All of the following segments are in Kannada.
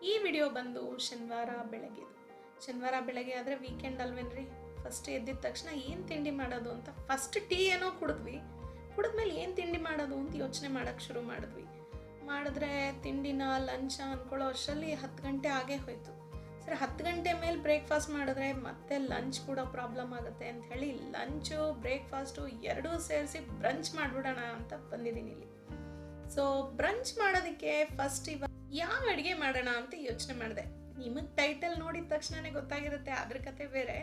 ಈ ವಿಡಿಯೋ ಬಂದು ಶನಿವಾರ ಬೆಳಗ್ಗೆದು. ಶನಿವಾರ ಬೆಳಗ್ಗೆ ಆದರೆ ವೀಕೆಂಡ್ ಅಲ್ವೇನ್ರಿ. ಫಸ್ಟ್ ಎದ್ದಿದ ತಕ್ಷಣ ಏನು ತಿಂಡಿ ಮಾಡೋದು ಅಂತ ಫಸ್ಟ್ ಟೀ ಏನೋ ಕುಡಿದ್ವಿ. ಕುಡಿದ್ಮೇಲೆ ಏನು ತಿಂಡಿ ಮಾಡೋದು ಅಂತ ಯೋಚನೆ ಮಾಡೋಕ್ಕೆ ಶುರು ಮಾಡಿದ್ರೆ ತಿಂಡಿನ ಲಂಚ ಅಂದ್ಕೊಳ್ಳೋ ಅಷ್ಟರಲ್ಲಿ 10 ಗಂಟೆ ಆಗೇ ಹೋಯಿತು. ಸರಿ, 10 ಗಂಟೆ ಮೇಲೆ ಬ್ರೇಕ್ಫಾಸ್ಟ್ ಮಾಡಿದ್ರೆ ಮತ್ತೆ ಲಂಚ್ ಕೂಡ ಪ್ರಾಬ್ಲಮ್ ಆಗುತ್ತೆ ಅಂತ ಹೇಳಿ ಲಂಚು ಬ್ರೇಕ್ಫಾಸ್ಟು ಎರಡೂ ಸೇರಿಸಿ ಬ್ರಂಚ್ ಮಾಡಿಬಿಡೋಣ ಅಂತ ಬಂದಿದ್ದೀನಿ ಇಲ್ಲಿ. ಸೊ ಬ್ರಂಚ್ ಮಾಡೋದಕ್ಕೆ ಫಸ್ಟ್ ಇವಾಗ ಯಾವ ಅಡುಗೆ ಮಾಡೋಣ ಅಂತ ಯೋಚನೆ ಮಾಡಿದೆ. ನಿಮಗೆ ಟೈಟಲ್ ನೋಡಿದ ತಕ್ಷಣನೇ ಗೊತ್ತಾಗಿರುತ್ತೆ, ಅದ್ರ ಕತೆ ಬೇರೆ.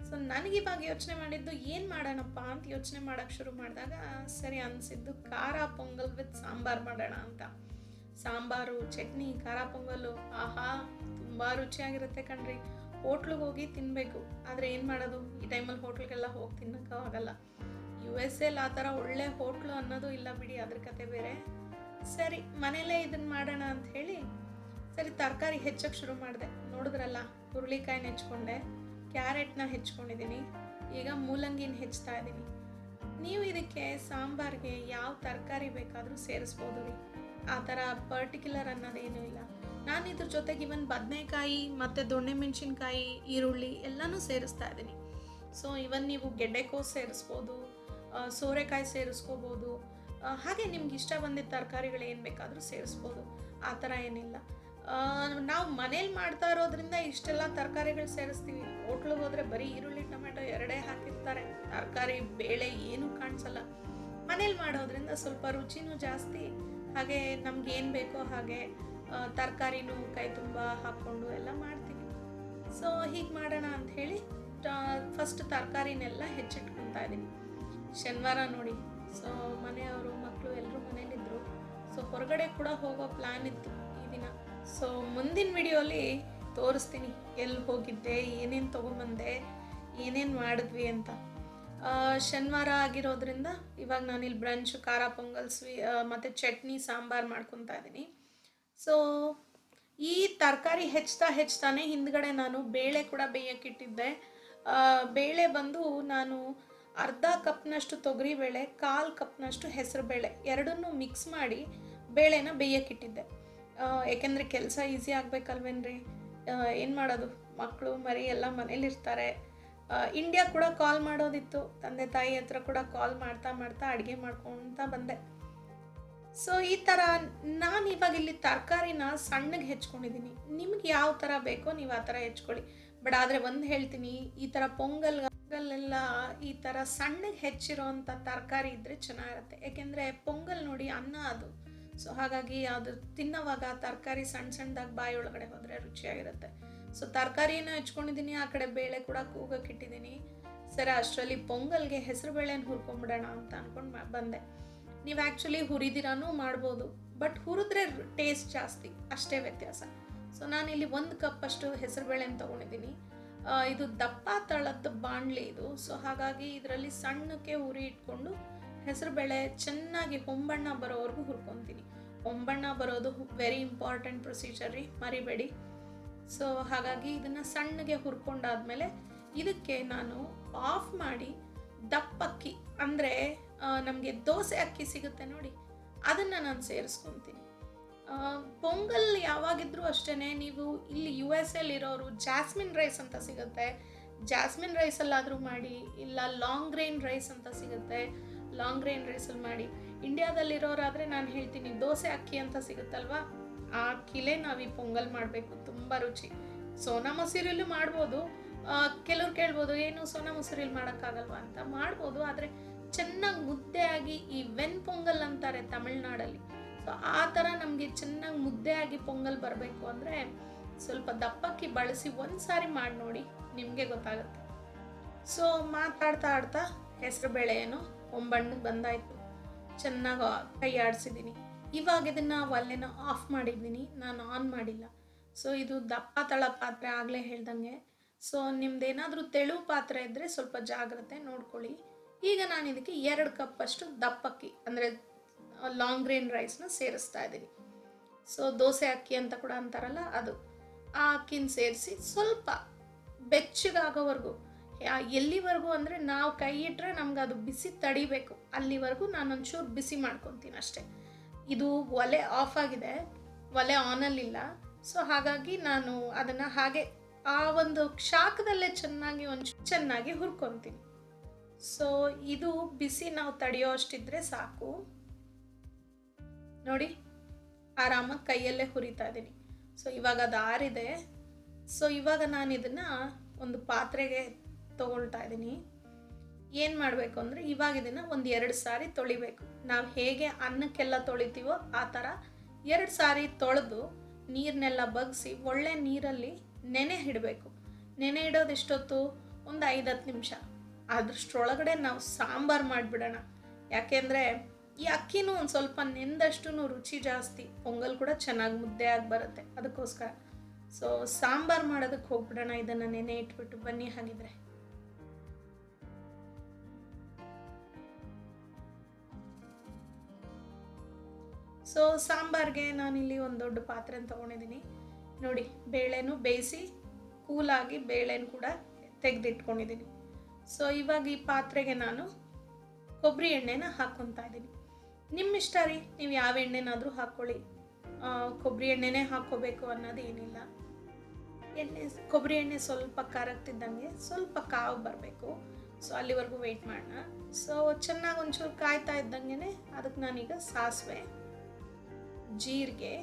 ಸೊ ನನಗಿವಾಗ ಯೋಚನೆ ಮಾಡಿದ್ದು ಏನು ಮಾಡೋಣಪ್ಪ ಅಂತ ಯೋಚನೆ ಮಾಡೋಕ್ಕೆ ಶುರು ಮಾಡಿದಾಗ ಸರಿ ಅನಿಸಿದ್ದು ಖಾರ ಪೊಂಗಲ್ ವಿತ್ ಸಾಂಬಾರು ಮಾಡೋಣ ಅಂತ. ಸಾಂಬಾರು, ಚಟ್ನಿ, ಖಾರ ಪೊಂಗಲ್ಲು, ಆಹಾ ತುಂಬ ರುಚಿಯಾಗಿರುತ್ತೆ ಕಣ್ರಿ. ಹೋಟ್ಲಿಗೆ ಹೋಗಿ ತಿನ್ನಬೇಕು. ಆದರೆ ಏನು ಮಾಡೋದು, ಈ ಟೈಮಲ್ಲಿ ಹೋಟ್ಲಿಗೆಲ್ಲ ಹೋಗಿ ತಿನ್ನೋಕ್ಕೂ ಆಗಲ್ಲ. USA ಆ ಥರ ಒಳ್ಳೆ ಹೋಟ್ಲು ಅನ್ನೋದು ಇಲ್ಲ ಬಿಡಿ, ಅದ್ರ ಕತೆ ಬೇರೆ. ಸರಿ, ಮನೇಲೇ ಇದನ್ನು ಮಾಡೋಣ ಅಂತ ಹೇಳಿ ಸರಿ ತರಕಾರಿ ಹೆಚ್ಚಕ್ಕೆ ಶುರು ಮಾಡಿದೆ. ನೋಡಿದ್ರಲ್ಲ, ಹುರುಳಿಕಾಯಿನ ಹೆಚ್ಕೊಂಡೆ, ಕ್ಯಾರೆಟ್ನ ಹೆಚ್ಕೊಂಡಿದ್ದೀನಿ, ಈಗ ಮೂಲಂಗಿನ ಹೆಚ್ಚ್ತಾ ಇದ್ದೀನಿ. ನೀವು ಇದಕ್ಕೆ ಸಾಂಬಾರಿಗೆ ಯಾವ ತರಕಾರಿ ಬೇಕಾದರೂ ಸೇರಿಸ್ಬೋದು ರೀ, ಆ ಥರ ಪರ್ಟಿಕ್ಯುಲರ್ ಅನ್ನೋದೇನೂ ಇಲ್ಲ. ನಾನು ಇದ್ರ ಜೊತೆಗೆ ಇವನ್ ಬದನೆಕಾಯಿ ಮತ್ತು ದೊಣ್ಣೆ ಮೆಣಸಿನ್ಕಾಯಿ, ಈರುಳ್ಳಿ ಎಲ್ಲನೂ ಸೇರಿಸ್ತಾ ಇದ್ದೀನಿ. ಸೊ ಇವನ್ ನೀವು ಗೆಡ್ಡೆಕೋಸು ಸೇರಿಸ್ಬೋದು, ಸೋರೆಕಾಯಿ ಸೇರಿಸ್ಕೋಬೋದು, ಹಾಗೆ ನಿಮ್ಗೆ ಇಷ್ಟ ಬಂದಿದ್ದ ತರಕಾರಿಗಳು ಏನು ಬೇಕಾದರೂ ಸೇರಿಸ್ಬೋದು. ಆ ಥರ ಏನಿಲ್ಲ. ನಾವು ಮನೇಲಿ ಮಾಡ್ತಾ ಇರೋದ್ರಿಂದ ಇಷ್ಟೆಲ್ಲ ತರಕಾರಿಗಳು ಸೇರಿಸ್ತೀವಿ. ಹೋಟ್ಲಿಗೆ ಹೋದರೆ ಬರೀ ಈರುಳ್ಳಿ ಟೊಮೆಟೊ ಎರಡೇ ಹಾಕಿರ್ತಾರೆ, ತರಕಾರಿ ಬೇಳೆ ಏನೂ ಕಾಣಿಸಲ್ಲ. ಮನೇಲಿ ಮಾಡೋದ್ರಿಂದ ಸ್ವಲ್ಪ ರುಚಿನೂ ಜಾಸ್ತಿ, ಹಾಗೆ ನಮ್ಗೆ ಏನು ಬೇಕೋ ಹಾಗೆ ತರಕಾರಿನೂ ಕೈ ತುಂಬ ಹಾಕ್ಕೊಂಡು ಎಲ್ಲ ಮಾಡ್ತೀವಿ. ಸೊ ಹೀಗೆ ಮಾಡೋಣ ಅಂತ ಹೇಳಿ ಫಸ್ಟ್ ತರಕಾರಿನೆಲ್ಲ ಹೆಚ್ಚಿಟ್ಕೊತಾ ಇದ್ದೀನಿ. ಶನಿವಾರ ನೋಡಿ, ಸೊ ಮನೆಯವರು ಮಕ್ಕಳು ಎಲ್ಲರೂ ಮನೇಲಿದ್ದರು. ಸೊ ಹೊರಗಡೆ ಕೂಡ ಹೋಗೋ ಪ್ಲ್ಯಾನ್ ಇತ್ತು ಈ ದಿನ. ಸೊ ಮುಂದಿನ ವಿಡಿಯೋಲಿ ತೋರಿಸ್ತೀನಿ ಎಲ್ಲಿ ಹೋಗಿದ್ದೆ, ಏನೇನು ತೊಗೊಂಬಂದೆ, ಏನೇನು ಮಾಡಿದ್ವಿ ಅಂತ. ಶನಿವಾರ ಆಗಿರೋದ್ರಿಂದ ಇವಾಗ ನಾನಿಲ್ಲಿ ಬ್ರಂಚ್, ಖಾರ ಪೊಂಗಲ್, ಮತ್ತು ಚಟ್ನಿ, ಸಾಂಬಾರು ಮಾಡ್ಕೊತಾ ಇದ್ದೀನಿ. ಸೊ ಈ ತರಕಾರಿ ಹೆಚ್ಚುತ್ತಾನೆ ಹಿಂದ್ಗಡೆ ನಾನು ಬೇಳೆ ಕೂಡ ಬೇಯಕ್ಕಿಟ್ಟಿದ್ದೆ. ಬೇಳೆ ಬಂದು ನಾನು ಅರ್ಧ ಕಪ್ನಷ್ಟು ತೊಗರಿಬೇಳೆ, 1/4 ಕಪ್ನಷ್ಟು ಹೆಸರುಬೇಳೆ ಎರಡನ್ನೂ ಮಿಕ್ಸ್ ಮಾಡಿ ಬೇಳೆನ ಬೇಯಕ್ಕಿಟ್ಟಿದ್ದೆ. ಏಕೆಂದರೆ ಕೆಲಸ ಈಸಿ ಆಗಬೇಕಲ್ವೇನ್ರಿ. ಏನು ಮಾಡೋದು, ಮಕ್ಕಳು ಮರಿ ಎಲ್ಲ ಮನೇಲಿರ್ತಾರೆ. ಇಂಡಿಯಾ ಕೂಡ ಕಾಲ್ ಮಾಡೋದಿತ್ತು, ತಂದೆ ತಾಯಿ ಹತ್ರ ಕೂಡ ಕಾಲ್ ಮಾಡ್ತಾ ಅಡುಗೆ ಮಾಡ್ಕೊತಾ ಬಂದೆ. ಸೊ ಈ ಥರ ನಾನು ಇವಾಗ ಇಲ್ಲಿ ತರಕಾರಿನ ಸಣ್ಣಗೆ ಹೆಚ್ಕೊಂಡಿದ್ದೀನಿ. ನಿಮ್ಗೆ ಯಾವ ಥರ ಬೇಕೋ ನೀವು ಆ ಥರ ಹೆಚ್ಕೊಳ್ಳಿ. ಬಟ್ ಆದರೆ ಒಂದು ಹೇಳ್ತೀನಿ, ಈ ಥರ ಪೊಂಗಲ್ಲೆಲ್ಲ ಈ ಥರ ಸಣ್ಣಗೆ ಹೆಚ್ಚಿರೋವಂಥ ತರಕಾರಿ ಇದ್ದರೆ ಚೆನ್ನಾಗಿರುತ್ತೆ. ಏಕೆಂದರೆ ಪೊಂಗಲ್ ನೋಡಿ ಅನ್ನ ಅದು. ಸೊ ಹಾಗಾಗಿ ಅದು ತಿನ್ನೋವಾಗ ತರಕಾರಿ ಸಣ್ಣದಾಗಿ ಬಾಯಿ ಒಳಗಡೆ ಹೋದರೆ ರುಚಿಯಾಗಿರುತ್ತೆ. ಸೊ ತರಕಾರಿನ ಹೆಚ್ಕೊಂಡಿದ್ದೀನಿ, ಆ ಕಡೆ ಬೇಳೆ ಕೂಡ ಕೂಗಕ್ಕಿಟ್ಟಿದ್ದೀನಿ. ಸರಿ, ಅಷ್ಟರಲ್ಲಿ ಪೊಂಗಲ್ಗೆ ಹೆಸರು ಬೇಳೆನ ಹುರ್ಕೊಂಬಿಡೋಣ ಅಂತ ಅಂದ್ಕೊಂಡು ಬಂದೆ. ನೀವು ಆ್ಯಕ್ಚುಲಿ ಹುರಿದಿರಾನೂ ಮಾಡ್ಬೋದು, ಬಟ್ ಹುರಿದ್ರೆ ಟೇಸ್ಟ್ ಜಾಸ್ತಿ, ಅಷ್ಟೇ ವ್ಯತ್ಯಾಸ. ಸೊ ನಾನಿಲ್ಲಿ 1 ಕಪ್ಪಷ್ಟು ಹೆಸರುಬೇಳೆನ ತೊಗೊಂಡಿದ್ದೀನಿ. ಇದು ದಪ್ಪ ತಳದ ಬಾಣಲಿ ಇದು. ಸೊ ಹಾಗಾಗಿ ಇದರಲ್ಲಿ ಸಣ್ಣಕ್ಕೆ ಉರಿ ಇಟ್ಕೊಂಡು ಹೆಸರುಬೇಳೆ ಚೆನ್ನಾಗಿ ಹೊಂಬಣ್ಣ ಬರೋವರೆಗೂ ಹುರ್ಕೊತೀನಿ. ಹೊಂಬಣ್ಣ ಬರೋದು ವೆರಿ ಇಂಪಾರ್ಟೆಂಟ್ ಪ್ರೊಸೀಜರ್ ರೀ, ಮರಿಬೇಡಿ. ಸೊ ಹಾಗಾಗಿ ಇದನ್ನು ಸಣ್ಣಗೆ ಹುರ್ಕೊಂಡಾದ್ಮೇಲೆ ಇದಕ್ಕೆ ನಾನು ಆಫ್ ಮಾಡಿ ದಪ್ಪಕ್ಕಿ, ಅಂದರೆ ನಮಗೆ ದೋಸೆ ಅಕ್ಕಿ ಸಿಗುತ್ತೆ ನೋಡಿ, ಅದನ್ನು ನಾನು ಸೇರಿಸ್ಕೊತೀನಿ. ಪೊಂಗಲ್ ಯಾವಾಗಿದ್ರೂ ಅಷ್ಟೇ, ನೀವು ಇಲ್ಲಿ USA ಇರೋರು ಜಾಸ್ಮಿನ್ ರೈಸ್ ಅಂತ ಸಿಗುತ್ತೆ, ಜಾಸ್ಮಿನ್ ರೈಸಲ್ಲಾದರೂ ಮಾಡಿ, ಇಲ್ಲ ಲಾಂಗ್ ಗ್ರೈನ್ ರೈಸ್ ಅಂತ ಸಿಗುತ್ತೆ, ಲಾಂಗ್ ಗ್ರೈನ್ ರೈಸಲ್ಲಿ ಮಾಡಿ. ಇಂಡಿಯಾದಲ್ಲಿರೋರಾದರೆ ನಾನು ಹೇಳ್ತೀನಿ, ದೋಸೆ ಅಕ್ಕಿ ಅಂತ ಸಿಗುತ್ತಲ್ವ, ಆ ಅಕ್ಕಿಲೇ ನಾವು ಈ ಪೊಂಗಲ್ ಮಾಡಬೇಕು, ತುಂಬ ರುಚಿ. ಸೋನಾ ಮಸೂರಿಲೂ ಮಾಡ್ಬೋದು. ಕೆಲವ್ರು ಕೇಳ್ಬೋದು, ಏನು ಸೋನಾ ಮಸೂರಿಲಿ ಮಾಡೋಕ್ಕಾಗಲ್ವಾ ಅಂತ. ಮಾಡ್ಬೋದು, ಆದರೆ ಚೆನ್ನಾಗಿ ಮುದ್ದೆ ಆಗಿ, ಈ ವೆನ್ ಪೊಂಗಲ್ ಅಂತಾರೆ ತಮಿಳ್ನಾಡಲ್ಲಿ. ಸೊ ಆ ಥರ ನಮಗೆ ಚೆನ್ನಾಗಿ ಮುದ್ದೆ ಆಗಿ ಪೊಂಗಲ್ ಬರಬೇಕು ಅಂದರೆ ಸ್ವಲ್ಪ ದಪ್ಪಕ್ಕಿ ಬಳಸಿ ಒಂದು ಸಾರಿ ಮಾಡಿ ನೋಡಿ, ನಿಮಗೆ ಗೊತ್ತಾಗುತ್ತೆ. ಸೊ ಮಾತಾಡ್ತಾ ಹೆಸರುಬೇಳೆ ಏನೋ ಒಂಬಣ್ಣಗೆ ಬಂದಾಯಿತು, ಚೆನ್ನಾಗಿ ಕೈ ಆಡಿಸಿದ್ದೀನಿ. ಇವಾಗ ಇದನ್ನು ಒಲೆನ ಆಫ್ ಮಾಡಿದ್ದೀನಿ, ನಾನು ಆನ್ ಮಾಡಿಲ್ಲ. ಸೊ ಇದು ದಪ್ಪ ತಳ ಪಾತ್ರೆ, ಆಗಲೇ ಹೇಳ್ದಂಗೆ. ಸೊ ನಿಮ್ದೇನಾದರೂ ತೆಳು ಪಾತ್ರೆ ಇದ್ದರೆ ಸ್ವಲ್ಪ ಜಾಗ್ರತೆ ನೋಡ್ಕೊಳ್ಳಿ. ಈಗ ನಾನು ಇದಕ್ಕೆ 2 ಕಪ್ಪಷ್ಟು ದಪ್ಪಕ್ಕಿ, ಅಂದರೆ ಲಾಂಗ್ ಗ್ರೇನ್ ರೈಸ್ನ ಸೇರಿಸ್ತಾ ಇದ್ದೀನಿ. ಸೊ ದೋಸೆ ಅಕ್ಕಿ ಅಂತ ಕೂಡ ಅಂತಾರಲ್ಲ ಅದು, ಆ ಅಕ್ಕಿನ ಸೇರಿಸಿ ಸ್ವಲ್ಪ ಬೆಚ್ಚಗಾಗೋವರೆಗೂ, ಎಲ್ಲಿವರೆಗೂ ಅಂದರೆ ನಾವು ಕೈ ಇಟ್ಟರೆ ನಮ್ಗೆ ಅದು ಬಿಸಿ ತಡಿಬೇಕು, ಅಲ್ಲಿವರೆಗೂ ನಾನು ಒಂಚೂರು ಬಿಸಿ ಮಾಡ್ಕೊತೀನಿ ಅಷ್ಟೇ. ಇದು ಒಲೆ ಆಫ್ ಆಗಿದೆ, ಒಲೆ ಆನಲ್ಲಿಲ್ಲ. ಸೊ ಹಾಗಾಗಿ ನಾನು ಅದನ್ನು ಹಾಗೆ ಆ ಒಂದು ಶಾಖದಲ್ಲೇ ಚೆನ್ನಾಗಿ ಹುರ್ಕೊತೀನಿ. ಸೊ ಇದು ಬಿಸಿ ನಾವು ತಡೆಯೋ ಅಷ್ಟಿದ್ರೆ ಸಾಕು. ನೋಡಿ, ಆರಾಮಾಗಿ ಕೈಯಲ್ಲೇ ಹುರಿತಾ ಇದ್ದೀನಿ. ಸೊ ಇವಾಗ ಅದು ಆರಿದೆ. ಸೊ ಇವಾಗ ನಾನು ಇದನ್ನು ಒಂದು ಪಾತ್ರೆಗೆ ತಗೊಳ್ತಾ ಇದ್ದೀನಿ. ಏನು ಮಾಡಬೇಕು ಅಂದರೆ, ಇವಾಗ ಇದನ್ನು ಒಂದು 2 ಸಾರಿ ತೊಳಿಬೇಕು. ನಾವು ಹೇಗೆ ಅನ್ನಕ್ಕೆಲ್ಲ ತೊಳಿತೀವೋ ಆ ಥರ 2 ಸಾರಿ ತೊಳೆದು ನೀರನ್ನೆಲ್ಲ ಬಗ್ಗಿಸಿ ಒಳ್ಳೆ ನೀರಲ್ಲಿ ನೆನೆ ಇಡಬೇಕು. ನೆನೆ ಇಡೋದು ಎಷ್ಟೊತ್ತು? ಒಂದು 5-10 ನಿಮಿಷ. ಅದ್ರಷ್ಟೊಳಗಡೆ ನಾವು ಸಾಂಬಾರು ಮಾಡಿಬಿಡೋಣ. ಯಾಕೆಂದರೆ ಈ ಅಕ್ಕಿನೂ ಒಂದು ಸ್ವಲ್ಪ ನೆಂದಷ್ಟು ರುಚಿ ಜಾಸ್ತಿ, ಪೊಂಗಲ್ ಕೂಡ ಚೆನ್ನಾಗಿ ಮುದ್ದೆ ಆಗಿ ಬರುತ್ತೆ. ಅದಕ್ಕೋಸ್ಕರ ಸೊ ಸಾಂಬಾರು ಮಾಡೋದಕ್ಕೆ ಹೋಗ್ಬಿಡೋಣ. ಇದನ್ನು ನೆನೆ ಇಟ್ಬಿಟ್ಟು ಬನ್ನಿ. ಹಾಗಿದ್ರೆ ಸೊ ಸಾಂಬಾರಿಗೆ ನಾನಿಲ್ಲಿ ಒಂದು ದೊಡ್ಡ ಪಾತ್ರೆ ತೊಗೊಂಡಿದ್ದೀನಿ. ನೋಡಿ, ಬೇಳೆನೂ ಬೇಯಿಸಿ ಕೂಲಾಗಿ ಬೇಳೆನೂ ಕೂಡ ತೆಗೆದಿಟ್ಕೊಂಡಿದ್ದೀನಿ. ಸೊ ಇವಾಗ ಈ ಪಾತ್ರೆಗೆ ನಾನು ಕೊಬ್ಬರಿ ಎಣ್ಣೆನ ಹಾಕ್ಕೊತಾ ಇದ್ದೀನಿ. ನಿಮ್ಮ ಇಷ್ಟ ರೀ, ನೀವು ಯಾವ ಎಣ್ಣೆನಾದರೂ ಹಾಕ್ಕೊಳ್ಳಿ. ಕೊಬ್ಬರಿ ಎಣ್ಣೆನೇ ಹಾಕ್ಕೋಬೇಕು ಅನ್ನೋದು ಏನಿಲ್ಲ. ಕೊಬ್ಬರಿ ಎಣ್ಣೆ ಸ್ವಲ್ಪ ಕರಗ್ತಿದ್ದಂಗೆ ಸ್ವಲ್ಪ ಕಾವು ಬರಬೇಕು. ಸೊ ಅಲ್ಲಿವರೆಗೂ ವೆಯ್ಟ್ ಮಾಡೋಣ. ಸೊ ಚೆನ್ನಾಗಿ ಒಂಚೂರು ಕಾಯ್ತಾ ಇದ್ದಂಗೆ ಅದಕ್ಕೆ ನಾನೀಗ ಸಾಸಿವೆ, ಜೀರಿಗೆ,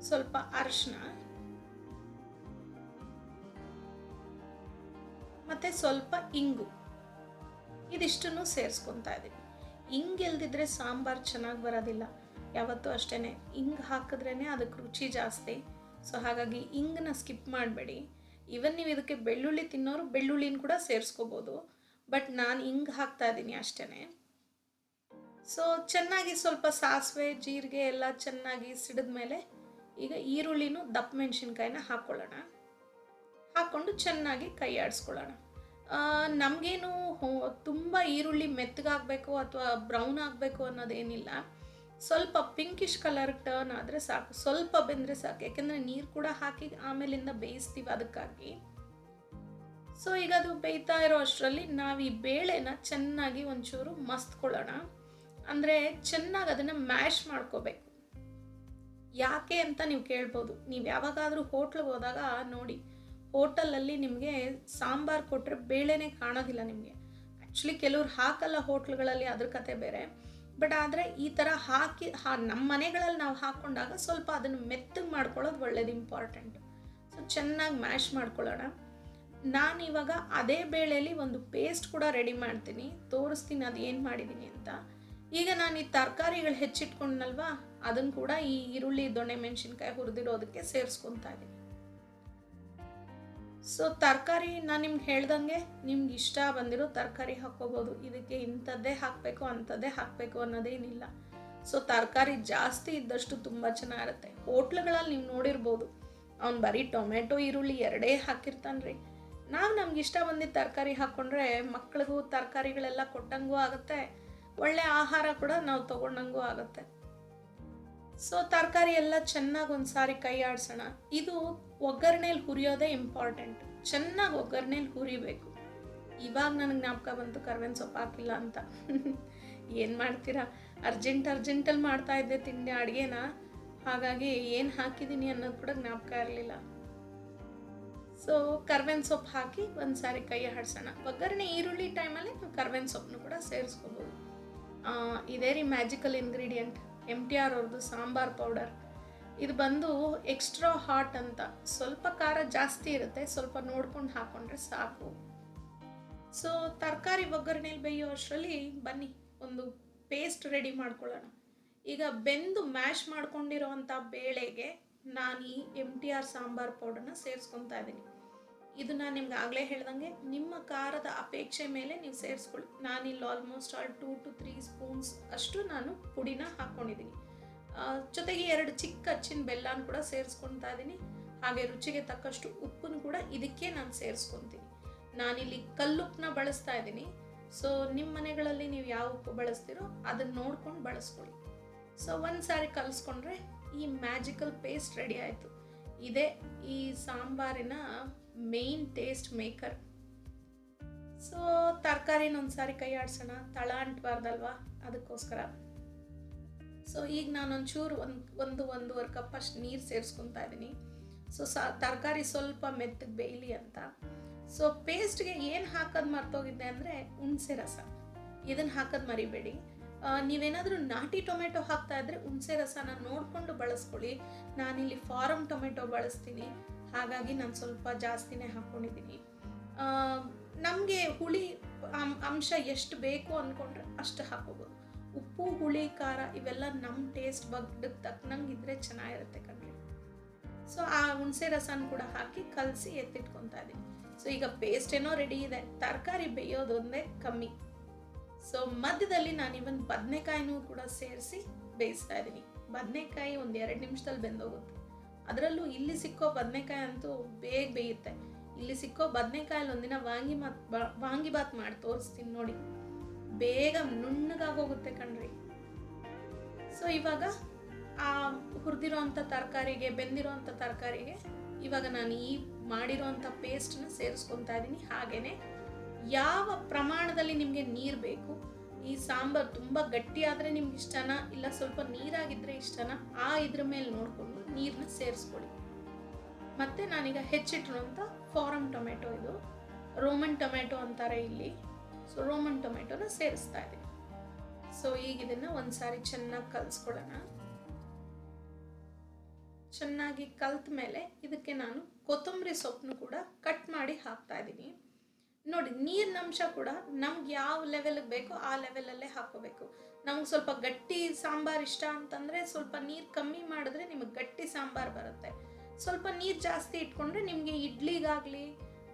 ಸ್ವಲ್ಪ ಅರಿಶಿನ ಮತ್ತು ಸ್ವಲ್ಪ ಇಂಗು ಇದಿಷ್ಟನ್ನು ಸೇರಿಸ್ಕೊತಾ ಇದ್ದೀನಿ. ಇಂಗು ಇಲ್ದಿದ್ರೆ ಸಾಂಬಾರು ಚೆನ್ನಾಗಿ ಬರೋದಿಲ್ಲ. ಯಾವತ್ತೂ ಅಷ್ಟೇ, ಇಂಗು ಹಾಕಿದ್ರೇ ಅದಕ್ಕೆ ರುಚಿ ಜಾಸ್ತಿ. ಸೊ ಹಾಗಾಗಿ ಇಂಗನ್ನ ಸ್ಕಿಪ್ ಮಾಡಬೇಡಿ. ಈವನ್ ನೀವು ಇದಕ್ಕೆ ಬೆಳ್ಳುಳ್ಳಿ ತಿನ್ನೋರು ಬೆಳ್ಳುಳ್ಳಿನ ಕೂಡ ಸೇರಿಸ್ಕೋಬೋದು, ಬಟ್ ನಾನು ಇಂಗು ಹಾಕ್ತಾ ಇದ್ದೀನಿ ಅಷ್ಟೇ. ಸೊ ಚೆನ್ನಾಗಿ ಸ್ವಲ್ಪ ಸಾಸಿವೆ ಜೀರಿಗೆ ಎಲ್ಲ ಚೆನ್ನಾಗಿ ಸಿಡಿದ ಮೇಲೆ ಈಗ ಈರುಳ್ಳಿನೂ ದಪ್ಪ ಮೆಣಸಿನ್ಕಾಯಿನ ಹಾಕ್ಕೊಳ್ಳೋಣ. ಹಾಕ್ಕೊಂಡು ಚೆನ್ನಾಗಿ ಕೈ ಆಡಿಸ್ಕೊಳ್ಳೋಣ. ನಮಗೇನು ತುಂಬ ಈರುಳ್ಳಿ ಮೆತ್ತಗಾಗಬೇಕು ಅಥವಾ ಬ್ರೌನ್ ಆಗಬೇಕು ಅನ್ನೋದೇನಿಲ್ಲ. ಸ್ವಲ್ಪ ಪಿಂಕಿಶ್ ಕಲರ್ ಟರ್ನ್ ಆದರೆ ಸಾಕು, ಸ್ವಲ್ಪ ಬೆಂದರೆ ಸಾಕು. ಯಾಕೆಂದರೆ ನೀರು ಕೂಡ ಹಾಕಿ ಆಮೇಲಿಂದ ಬೇಯಿಸ್ತೀವಿ, ಅದಕ್ಕಾಗಿ. ಸೊ ಈಗ ಅದು ಬೇಯ್ತಾ ಇರೋ ಅಷ್ಟರಲ್ಲಿ ನಾವು ಈ ಬೇಳೆನ ಚೆನ್ನಾಗಿ ಒಂಚೂರು ಮಸ್ತ್ಕೊಳ್ಳೋಣ. ಅಂದರೆ ಚೆನ್ನಾಗಿ ಅದನ್ನು ಮ್ಯಾಶ್ ಮಾಡ್ಕೋಬೇಕು. ಯಾಕೆ ಅಂತ ನೀವು ಕೇಳ್ಬೋದು. ನೀವು ಯಾವಾಗಾದರೂ ಹೋಟ್ಲಿಗೆ ಹೋದಾಗ ನೋಡಿ, ಹೋಟೆಲಲ್ಲಿ ನಿಮಗೆ ಸಾಂಬಾರು ಕೊಟ್ಟರೆ ಬೇಳೆನೇ ಕಾಣೋದಿಲ್ಲ ನಿಮಗೆ. ಆ್ಯಕ್ಚುಲಿ ಕೆಲವ್ರು ಹಾಕಲ್ಲ ಹೋಟ್ಲುಗಳಲ್ಲಿ, ಅದ್ರ ಕತೆ ಬೇರೆ. ಬಟ್ ಆದರೆ ಈ ಥರ ಹಾಕಿ ನಮ್ಮ ಮನೆಗಳಲ್ಲಿ ನಾವು ಹಾಕ್ಕೊಂಡಾಗ ಸ್ವಲ್ಪ ಅದನ್ನು ಮೆತ್ತಗೆ ಮಾಡ್ಕೊಳ್ಳೋದು ಒಳ್ಳೇದು, ಇಂಪಾರ್ಟೆಂಟು. ಸೊ ಚೆನ್ನಾಗಿ ಮ್ಯಾಶ್ ಮಾಡ್ಕೊಳ್ಳೋಣ. ನಾನಿವಾಗ ಅದೇ ಬೇಳೆಯಲ್ಲಿ ಒಂದು ಪೇಸ್ಟ್ ಕೂಡ ರೆಡಿ ಮಾಡ್ತೀನಿ, ತೋರಿಸ್ತೀನಿ ಅದು ಏನು ಮಾಡಿದ್ದೀನಿ ಅಂತ. ಈಗ ನಾನು ಈ ತರಕಾರಿಗಳು ಹೆಚ್ಚಿಟ್ಕೊಂಡ್ನಲ್ವಾ, ಅದನ್ನು ಕೂಡ ಈ ಈರುಳ್ಳಿ ದೊಣ್ಣೆ ಮೆಣಸಿನ್ಕಾಯಿ ಹುರಿದಿರೋದಕ್ಕೆ ಸೇರಿಸ್ಕೊತಾ ಇದ್ದೀನಿ. ಸೊ ತರಕಾರಿ ನಾನು ನಿಮ್ಗೆ ಹೇಳ್ದಂಗೆ ನಿಮ್ಗೆ ಇಷ್ಟ ಬಂದಿರೋ ತರಕಾರಿ ಹಾಕ್ಕೋಬೋದು. ಇದಕ್ಕೆ ಇಂಥದ್ದೇ ಹಾಕಬೇಕು ಅಂಥದ್ದೇ ಹಾಕಬೇಕು ಅನ್ನೋದೇನಿಲ್ಲ. ಸೊ ತರಕಾರಿ ಜಾಸ್ತಿ ಇದ್ದಷ್ಟು ತುಂಬ ಚೆನ್ನಾಗಿರುತ್ತೆ. ಹೋಟ್ಲುಗಳಲ್ಲಿ ನೀವು ನೋಡಿರ್ಬೋದು, ಅವ್ನು ಬರೀ ಟೊಮೆಟೊ ಈರುಳ್ಳಿ ಎರಡೇ ಹಾಕಿರ್ತಾನೆ ರೀ. ನಮ್ಗೆ ಇಷ್ಟ ಬಂದಿದ್ದ ತರಕಾರಿ ಹಾಕ್ಕೊಂಡ್ರೆ ಮಕ್ಳಿಗೂ ತರಕಾರಿಗಳೆಲ್ಲ ಕೊಟ್ಟಂಗೂ ಆಗುತ್ತೆ, ಒಳ್ಳೆ ಆಹಾರ ಕೂಡ ನಾವು ತೊಗೊಂಡಂಗೂ ಆಗುತ್ತೆ. ಸೊ ತರಕಾರಿ ಎಲ್ಲ ಚೆನ್ನಾಗಿ ಒಂದು ಸಾರಿ ಕೈ ಆಡಿಸೋಣ. ಇದು ಒಗ್ಗರಣೆಯಲ್ಲಿ ಹುರಿಯೋದೇ ಇಂಪಾರ್ಟೆಂಟ್. ಚೆನ್ನಾಗಿ ಒಗ್ಗರಣೆಯಲ್ಲಿ ಹುರಿಬೇಕು. ಇವಾಗ ನನಗೆ ಜ್ಞಾಪಕ ಬಂತು ಕರ್ಬೇವಿನ ಸೊಪ್ಪು ಹಾಕಿಲ್ಲ ಅಂತ. ಏನು ಮಾಡ್ತೀರಾ, ಅರ್ಜೆಂಟಲ್ಲಿ ಮಾಡ್ತಾ ಇದ್ದೆ ತಿಂಡಿ ಅಡುಗೆನ, ಹಾಗಾಗಿ ಏನು ಹಾಕಿದ್ದೀನಿ ಅನ್ನೋದು ಕೂಡ ಜ್ಞಾಪಕ ಇರಲಿಲ್ಲ. ಸೊ ಕರ್ಬೇವಿನ ಸೊಪ್ಪು ಹಾಕಿ ಒಂದು ಸಾರಿ ಕೈ ಆಡಿಸೋಣ. ಒಗ್ಗರಣೆ ಈರುಳ್ಳಿ ಟೈಮಲ್ಲಿ ನೀವು ಕರ್ಬೇವಿನ ಸೊಪ್ಪನ್ನು ಕೂಡ ಸೇರಿಸ್ಕೋಬೋದು. ಇದೇ ರೀ ಮ್ಯಾಜಿಕಲ್ ಇಂಗ್ರೀಡಿಯೆಂಟ್, MTR ಅವ್ರದ್ದು ಸಾಂಬಾರ್ ಪೌಡರ್. ಇದು ಬಂದು ಎಕ್ಸ್ಟ್ರಾ ಹಾಟ್ ಅಂತ, ಸ್ವಲ್ಪ ಖಾರ ಜಾಸ್ತಿ ಇರುತ್ತೆ, ಸ್ವಲ್ಪ ನೋಡ್ಕೊಂಡು ಹಾಕ್ಕೊಂಡ್ರೆ ಸಾಕು. ಸೊ ತರಕಾರಿ ಒಗ್ಗರಣೆಯಲ್ಲಿ ಬೇಯೋ ಅಷ್ಟರಲ್ಲಿ ಬನ್ನಿ ಒಂದು ಪೇಸ್ಟ್ ರೆಡಿ ಮಾಡ್ಕೊಳ್ಳೋಣ. ಈಗ ಬೆಂದು ಮ್ಯಾಶ್ ಮಾಡ್ಕೊಂಡಿರೋ ಅಂಥ ಬೇಳೆಗೆ ನಾನು ಈ MTR ಸಾಂಬಾರ್ ಪೌಡರ್ನ ಸೇರಿಸ್ಕೊತಾ ಇದ್ದೀನಿ. ಇದು ನಾನು ನಿಮ್ಗೆ ಆಗಲೇ ಹೇಳ್ದಂಗೆ ನಿಮ್ಮ ಖಾರದ ಅಪೇಕ್ಷೆ ಮೇಲೆ ನೀವು ಸೇರಿಸ್ಕೊಳ್ಳಿ. ನಾನಿಲ್ಲಿ ಆಲ್ಮೋಸ್ಟ್ 2 to 3 ಸ್ಪೂನ್ಸ್ ಅಷ್ಟು ನಾನು ಪುಡಿನ ಹಾಕ್ಕೊಂಡಿದ್ದೀನಿ. ಜೊತೆಗೆ 2 ಚಿಕ್ಕ ಹಚ್ಚಿನ ಬೆಲ್ಲನ ಕೂಡ ಸೇರಿಸ್ಕೊತಾ ಇದ್ದೀನಿ. ಹಾಗೆ ರುಚಿಗೆ ತಕ್ಕಷ್ಟು ಉಪ್ಪನ್ನು ಕೂಡ ಇದಕ್ಕೆ ನಾನು ಸೇರಿಸ್ಕೊತೀನಿ. ನಾನಿಲ್ಲಿ ಕಲ್ಲುಪ್ಪನ್ನ ಬಳಸ್ತಾ ಇದ್ದೀನಿ. ಸೊ ನಿಮ್ಮ ಮನೆಗಳಲ್ಲಿ ನೀವು ಯಾವ ಉಪ್ಪು ಬಳಸ್ತೀರೋ ಅದನ್ನು ನೋಡ್ಕೊಂಡು ಬಳಸ್ಕೊಳ್ಳಿ. ಸೊ ಒಂದು ಸಾರಿ ಕಲಿಸ್ಕೊಂಡ್ರೆ ಈ ಮ್ಯಾಜಿಕಲ್ ಪೇಸ್ಟ್ ರೆಡಿ ಆಯಿತು. ಇದೇ ಈ ಸಾಂಬಾರಿನ ಮೇನ್ ಟೇಸ್ಟ್ ಮೇಕರ್. ಸೊ ತರಕಾರಿನ ಒಂದು ಸಾರಿ ಕೈ ಆಡಿಸೋಣ, ತಳ ಅಂಟಬಾರ್ದಲ್ವಾ, ಅದಕ್ಕೋಸ್ಕರ. ಸೊ ಈಗ ನಾನು ಒಂಚೂರು ಒಂದೂವರೆ ಕಪ್ ಅಷ್ಟು ನೀರು ಸೇರಿಸ್ಕೊತಾ ಇದ್ದೀನಿ. ಸೊ ತರಕಾರಿ ಸ್ವಲ್ಪ ಮೆತ್ತಗೆ ಬೇಯಲಿ ಅಂತ. ಸೊ ಪೇಸ್ಟ್ಗೆ ಏನು ಹಾಕೋದು ಮರ್ತೋಗಿದ್ದೆ ಅಂದರೆ ಹುಣಸೆ ರಸ, ಇದನ್ನು ಹಾಕೋದು ಮರಿಬೇಡಿ. ನೀವೇನಾದರೂ ನಾಟಿ ಟೊಮೆಟೊ ಹಾಕ್ತಾ ಇದ್ರೆ ಹುಣಸೆ ರಸನ ನೋಡಿಕೊಂಡು ಬಳಸ್ಕೊಳ್ಳಿ. ನಾನಿಲ್ಲಿ ಫಾರಮ್ ಟೊಮೆಟೊ ಬಳಸ್ತೀನಿ, ಹಾಗಾಗಿ ನಾನು ಸ್ವಲ್ಪ ಜಾಸ್ತಿನೇ ಹಾಕ್ಕೊಂಡಿದ್ದೀನಿ. ನಮಗೆ ಹುಳಿ ಅಂಶ ಎಷ್ಟು ಬೇಕು ಅಂದ್ಕೊಂಡ್ರೆ ಅಷ್ಟು ಹಾಕೋಬೋದು. ಉಪ್ಪು, ಹುಳಿ, ಖಾರ ಇವೆಲ್ಲ ನಮ್ಮ ಟೇಸ್ಟ್ ಬಗ್ಗೆ ತಕ್ಕನಂಗೆ ಇದ್ರೆ ಚೆನ್ನಾಗಿರುತ್ತೆ ಕಣ್ರಿ. ಸೊ ಆ ಹುಣಸೆ ರಸನ ಕೂಡ ಹಾಕಿ ಕಲಸಿ ಎತ್ತಿಟ್ಕೊತಾ ಇದ್ದೀನಿ. ಸೊ ಈಗ ಪೇಸ್ಟ್ ಏನೋ ರೆಡಿ ಇದೆ, ತರಕಾರಿ ಬೇಯೋದೊಂದೇ ಕಮ್ಮಿ. ಸೊ ಮಧ್ಯದಲ್ಲಿ ನಾನು ಇವನ್ ಬದನೆಕಾಯಿನೂ ಕೂಡ ಸೇರಿಸಿ ಬೇಯಿಸ್ತಾ ಇದ್ದೀನಿ. ಬದನೆಕಾಯಿ 1-2 ನಿಮಿಷದಲ್ಲಿ ಬೆಂದೋಗುತ್ತೆ. ಅದರಲ್ಲೂ ಇಲ್ಲಿ ಸಿಕ್ಕೋ ಬದನೆಕಾಯಿ ಅಂತೂ ಬೇಗ ಬೇಯುತ್ತೆ. ಇಲ್ಲಿ ಸಿಕ್ಕೋ ಬದನೆಕಾಯಲ್ಲಿ ಒಂದಿನ ವಾಂಗಿಬಾತ್ ಮಾಡಿ ತೋರಿಸ್ತೀನಿ ನೋಡಿ, ಬೇಗ ನುಣ್ಣಗಾಗೋಗುತ್ತೆ ಕಣ್ರಿ. ಸೊ ಇವಾಗ ಆ ಹುರಿದಿರೋ ಅಂಥ ತರಕಾರಿಗೆ, ಬೆಂದಿರೋ ಅಂಥ ತರಕಾರಿಗೆ ಇವಾಗ ನಾನು ಈ ಮಾಡಿರೋ ಅಂಥ ಪೇಸ್ಟನ್ನ ಸೇರಿಸ್ಕೊತಾ ಇದ್ದೀನಿ. ಹಾಗೇನೆ ಯಾವ ಪ್ರಮಾಣದಲ್ಲಿ ನಿಮಗೆ ನೀರು ಬೇಕು, ಈ ಸಾಂಬಾರು ತುಂಬ ಗಟ್ಟಿ ಆದರೆ ನಿಮ್ಗೆ ಇಷ್ಟನಾ ಇಲ್ಲ ಸ್ವಲ್ಪ ನೀರಾಗಿದ್ದರೆ ಇಷ್ಟನಾ, ಇದ್ರ ಮೇಲೆ ನೋಡಿಕೊಂಡು ನೀರನ್ನ ಸೇರಿಸ್ಕೊಳ್ಳಿ. ಮತ್ತು ನಾನೀಗ ಹೆಚ್ಚಿಟ್ಟಿರುವಂಥ ಫಾರಮ್ ಟೊಮೆಟೊ, ಇದು ರೋಮನ್ ಟೊಮೆಟೊ ಅಂತಾರೆ ಇಲ್ಲಿ. ಸೊ ರೋಮನ್ ಟೊಮೆಟೊನ ಸೇರಿಸ್ತಾ ಇದ್ದೀನಿ. ಸೊ ಈಗ ಇದನ್ನು ಒಂದ್ಸಾರಿ ಚೆನ್ನಾಗಿ ಕಲಿಸ್ಕೊಳ್ಳೋಣ. ಚೆನ್ನಾಗಿ ಕಲ್ತ ಮೇಲೆ ಇದಕ್ಕೆ ನಾನು ಕೊತ್ತಂಬರಿ ಸೊಪ್ಪನ್ನು ಕೂಡ ಕಟ್ ಮಾಡಿ ಹಾಕ್ತಾ ಇದ್ದೀನಿ. ನೋಡಿ, ನೀರಿನ ಅಂಶ ಕೂಡ ನಮ್ಗೆ ಯಾವ ಲೆವೆಲ್ಗೆ ಬೇಕೋ ಆ ಲೆವೆಲಲ್ಲೇ ಹಾಕೋಬೇಕು. ನಮ್ಗೆ ಸ್ವಲ್ಪ ಗಟ್ಟಿ ಸಾಂಬಾರು ಇಷ್ಟ ಅಂತಂದರೆ ಸ್ವಲ್ಪ ನೀರು ಕಮ್ಮಿ ಮಾಡಿದ್ರೆ ನಿಮಗೆ ಗಟ್ಟಿ ಸಾಂಬಾರು ಬರುತ್ತೆ. ಸ್ವಲ್ಪ ನೀರು ಜಾಸ್ತಿ ಇಟ್ಕೊಂಡ್ರೆ ನಿಮಗೆ ಇಡ್ಲಿಗಾಗಲಿ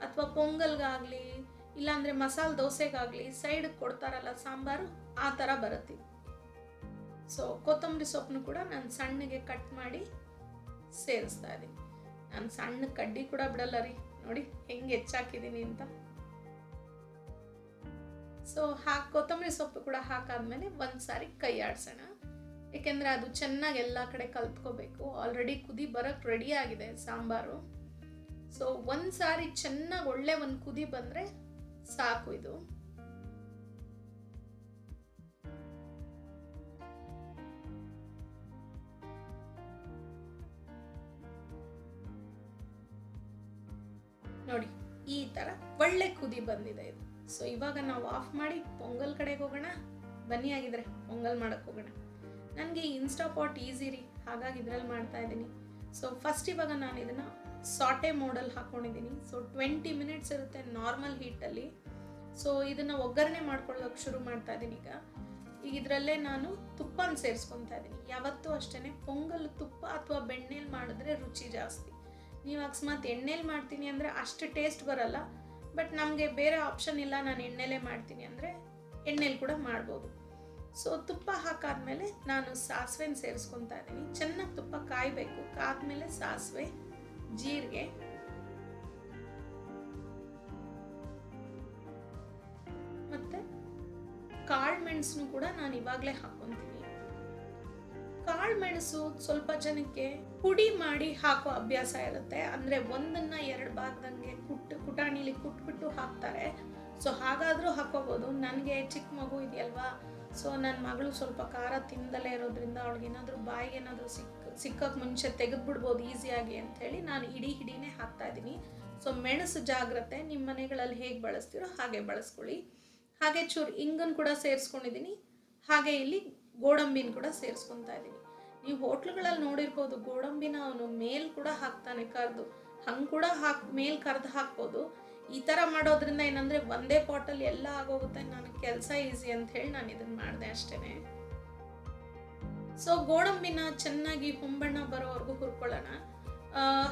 ಅಥವಾ ಪೊಂಗಲ್ಗಾಗಲಿ ಇಲ್ಲಾಂದರೆ ಮಸಾಲೆ ದೋಸೆಗಾಗಲಿ ಸೈಡ್ಗೆ ಕೊಡ್ತಾರಲ್ಲ ಸಾಂಬಾರು, ಆ ಥರ ಬರುತ್ತೆ. ಸೊ ಕೊತ್ತಂಬರಿ ಸೊಪ್ಪನ್ನು ಕೂಡ ನಾನು ಸಣ್ಣಗೆ ಕಟ್ ಮಾಡಿ ಸೇರಿಸ್ತಾ ಇದ್ದೀನಿ. ನಾನು ಸಣ್ಣ ಕಡ್ಡಿ ಕೂಡ ಬಿಡಲ್ಲ ರೀ, ನೋಡಿ ಹೆಂಗೆ ಹೆಚ್ಚಾಕಿದ್ದೀನಿ ಅಂತ. ಸೊ ಕೊತ್ತಂಬರಿ ಸೊಪ್ಪು ಕೂಡ ಹಾಕಾದ್ಮೇಲೆ ಒಂದ್ಸಾರಿ ಕೈ ಆಡಿಸೋಣ, ಏಕೆಂದರೆ ಅದು ಚೆನ್ನಾಗಿ ಎಲ್ಲ ಕಡೆ ಕಲ್ತ್ಕೋಬೇಕು. ಆಲ್ರೆಡಿ ಕುದಿ ಬರೋಕ್ಕೆ ರೆಡಿ ಆಗಿದೆ ಸಾಂಬಾರು. ಸೊ ಒಂದ್ಸಾರಿ ಚೆನ್ನಾಗಿ ಒಳ್ಳೆ ಒಂದು ಕುದಿ ಬಂದರೆ ಸಾಕು. ಇದು ನೋಡಿ, ಈ ತರ ಒಳ್ಳೆ ಕುದಿ ಬಂದಿದೆ ಇದು. ಸೊ ಇವಾಗ ನಾವು ಆಫ್ ಮಾಡಿ ಪೊಂಗಲ್ ಕಡೆಗೆ ಹೋಗೋಣ. ಬನ್ನಿ, ಆಗಿದ್ರೆ ಪೊಂಗಲ್ ಮಾಡಕ್ಕೆ ಹೋಗೋಣ. ನನಗೆ ಇನ್ಸ್ಟಾ ಪಾಟ್ ಈಸಿ ರೀ, ಹಾಗಾಗಿ ಇದ್ರಲ್ಲಿ ಮಾಡ್ತಾ ಇದ್ದೀನಿ. ಸೊ ಫಸ್ಟ್ ಇವಾಗ ನಾನು ಇದನ್ನು ಸಾಟೆ ಮೋಡಲ್ ಹಾಕ್ಕೊಂಡಿದ್ದೀನಿ. ಸೊ 20 ಮಿನಿಟ್ಸ್ ಇರುತ್ತೆ ನಾರ್ಮಲ್ ಹೀಟಲ್ಲಿ. ಸೊ ಇದನ್ನು ಒಗ್ಗರಣೆ ಮಾಡ್ಕೊಳ್ಳೋಕೆ ಶುರು ಮಾಡ್ತಾ ಇದ್ದೀನಿ. ಈಗ ಇದರಲ್ಲೇ ನಾನು ತುಪ್ಪನ ಸೇರಿಸ್ಕೊತಾ ಇದ್ದೀನಿ. ಯಾವತ್ತೂ ಅಷ್ಟೇ ಪೊಂಗಲ್ ತುಪ್ಪ ಅಥವಾ ಬೆಣ್ಣೆಲಿ ಮಾಡಿದ್ರೆ ರುಚಿ ಜಾಸ್ತಿ. ನೀವು ಅಕಸ್ಮಾತ್ ಎಣ್ಣೆಲಿ ಮಾಡ್ತೀನಿ ಅಂದರೆ ಅಷ್ಟು ಟೇಸ್ಟ್ ಬರಲ್ಲ. ಬಟ್ ನಮಗೆ ಬೇರೆ ಆಪ್ಷನ್ ಇಲ್ಲ, ನಾನು ಎಣ್ಣೆಲೇ ಮಾಡ್ತೀನಿ ಅಂದರೆ ಎಣ್ಣೆಲಿ ಕೂಡ ಮಾಡ್ಬೋದು. ಸೊ ತುಪ್ಪ ಹಾಕಾದ್ಮೇಲೆ ನಾನು ಸಾಸಿವೆನ ಸೇರಿಸ್ಕೊತಾ ಇದ್ದೀನಿ. ಚೆನ್ನಾಗಿ ತುಪ್ಪ ಕಾಯಬೇಕು. ಕಾದ್ಮೇಲೆ ಸಾಸಿವೆ, ಜೀರಿಗೆ, ಮತ್ತೆ ಕಾಳು ಮೆಣಸನ್ನು ಕೂಡ ನಾನು ಇವಾಗಲೇ ಹಾಕ್ಕೊಂತೀನಿ. ಕಾಳು ಮೆಣಸು ಸ್ವಲ್ಪ ಜನಕ್ಕೆ ಪುಡಿ ಮಾಡಿ ಹಾಕೋ ಅಭ್ಯಾಸ ಇರುತ್ತೆ. ಅಂದರೆ ಒಂದನ್ನು 2 ಭಾಗದಂಗೆ ಕುಟಾಣಿಲಿ ಕುಟ್ಬಿಟ್ಟು ಹಾಕ್ತಾರೆ. ಸೊ ಹಾಗಾದರೂ ಹಾಕೋಬೋದು. ನನಗೆ ಚಿಕ್ಕ ಮಗು ಇದೆಯಲ್ವಾ, ಸೊ ನನ್ನ ಮಗಳು ಸ್ವಲ್ಪ ಖಾರ ತಿಂದಲೇ ಇರೋದ್ರಿಂದ ಅವಳಿಗೇನಾದರೂ ಬಾಯಿಗೆ ಏನಾದರೂ ಸಿಕ್ಕಕ್ಕೆ ಮುಂಚೆ ತೆಗೆದುಬಿಡ್ಬೋದು ಈಸಿಯಾಗಿ ಅಂಥೇಳಿ ನಾನು ಹಿಡಿನೇ ಹಾಕ್ತಾ ಇದ್ದೀನಿ. ಸೊ ಮೆಣಸು ಜಾಗ್ರತೆ, ನಿಮ್ಮ ಮನೆಗಳಲ್ಲಿ ಹೇಗೆ ಬಳಸ್ತೀರೋ ಹಾಗೆ ಬಳಸ್ಕೊಳ್ಳಿ. ಹಾಗೆ ಚೂರು ಇಂಗನ್ನು ಕೂಡ ಸೇರಿಸ್ಕೊಂಡಿದ್ದೀನಿ. ಹಾಗೆ ಇಲ್ಲಿ ಗೋಡಂಬಿನ ಕೂಡ ಸೇರಿಸ್ಕೊತಾ ಇದ್ದೀನಿ. ನೀವು ಹೋಟ್ಲುಗಳಲ್ಲಿ ನೋಡಿರ್ಬೋದು, ಗೋಡಂಬಿನ ಅವನು ಮೇಲ್ ಕೂಡ ಹಾಕ್ತಾನೆ ಕರೆದು, ಹಂಗೆ ಕೂಡ ಮೇಲ್ ಕರೆದು ಹಾಕ್ಬೋದು. ಈ ಥರ ಮಾಡೋದ್ರಿಂದ ಏನಂದರೆ ಒಂದೇ ಪಾಟಲ್ಲಿ ಎಲ್ಲ ಆಗೋಗುತ್ತೆ, ನನಗೆ ಕೆಲಸ ಈಸಿ ಅಂತ ಹೇಳಿ ನಾನು ಇದನ್ನು ಮಾಡಿದೆ ಅಷ್ಟೇ. ಸೊ ಗೋಡಂಬಿನ ಚೆನ್ನಾಗಿ ಹೊಂಬಣ್ಣ ಬರೋವರೆಗೂ ಹುರ್ಕೊಳ್ಳೋಣ.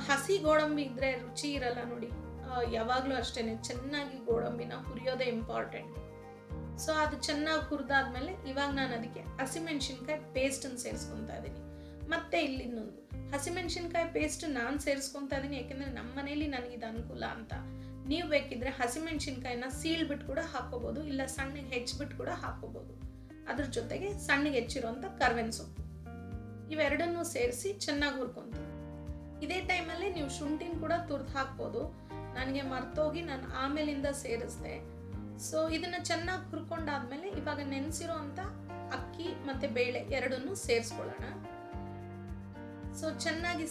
ಹಸಿ ಗೋಡಂಬಿ ಇದ್ದರೆ ರುಚಿ ಇರಲ್ಲ ನೋಡಿ. ಯಾವಾಗಲೂ ಅಷ್ಟೇ ಚೆನ್ನಾಗಿ ಗೋಡಂಬಿನ ಹುರಿಯೋದೇ ಇಂಪಾರ್ಟೆಂಟ್. ಸೊ ಅದು ಚೆನ್ನಾಗಿ ಹುರಿದಾದ್ಮೇಲೆ ಇವಾಗ ನಾನು ಅದಕ್ಕೆ ಹಸಿಮೆಣ್ಸಿನ್ಕಾಯಿ ಪೇಸ್ಟನ್ನು ಸೇರಿಸ್ಕೊತಾ ಇದ್ದೀನಿ. ಮತ್ತೆ ಇಲ್ಲಿ ಇನ್ನೊಂದು ಹಸಿಮೆಣ್ಸಿನ್ಕಾಯಿ ಪೇಸ್ಟ್ ನಾನು ಸೇರಿಸ್ಕೊತಾ ಇದ್ದೀನಿ, ಯಾಕೆಂದರೆ ನಮ್ಮ ಮನೇಲಿ ನನಗಿದು ಅನುಕೂಲ ಅಂತ. ನೀವು ಬೇಕಿದ್ರೆ ಹಸಿಮೆಣ್ಸಿನ್ಕಾಯಿನ ಸೀಳ್ಬಿಟ್ಟು ಕೂಡ ಹಾಕೋಬೋದು, ಇಲ್ಲ ಸಣ್ಣಗೆ ಹೆಚ್ಚಿಬಿಟ್ಟು ಕೂಡ ಹಾಕೋಬೋದು. ಅದ್ರ ಜೊತೆಗೆ ಸಣ್ಣಗೆ ಹೆಚ್ಚಿರೋಂಥ ಕರ್ಬೇವಿನ ಸೊಪ್ಪು, ಇವೆರಡನ್ನೂ ಸೇರಿಸಿ ಚೆನ್ನಾಗಿ ಹುರ್ಕೊತೀನಿ. ಇದೇ ಟೈಮಲ್ಲಿ ನೀವು ಶುಂಠಿನ ಕೂಡ ತುರ್ದು ಹಾಕ್ಬೋದು. ನನಗೆ ಮರ್ತೋಗಿ ನಾನು ಆಮೇಲಿಂದ ಸೇರಿಸಿದೆ. ಸೊ ಇದನ್ನು ಚೆನ್ನಾಗಿ ಹುರ್ಕೊಂಡಾದ್ಮೇಲೆ ಇವಾಗ ನೆನೆಸಿರೋ ಅಂಥ ಅಕ್ಕಿ ಮತ್ತು ಬೇಳೆ ಎರಡನ್ನೂ ಸೇರಿಸ್ಕೊಳ್ಳೋಣ. ಸೊ ಚೆನ್ನಾಗಿ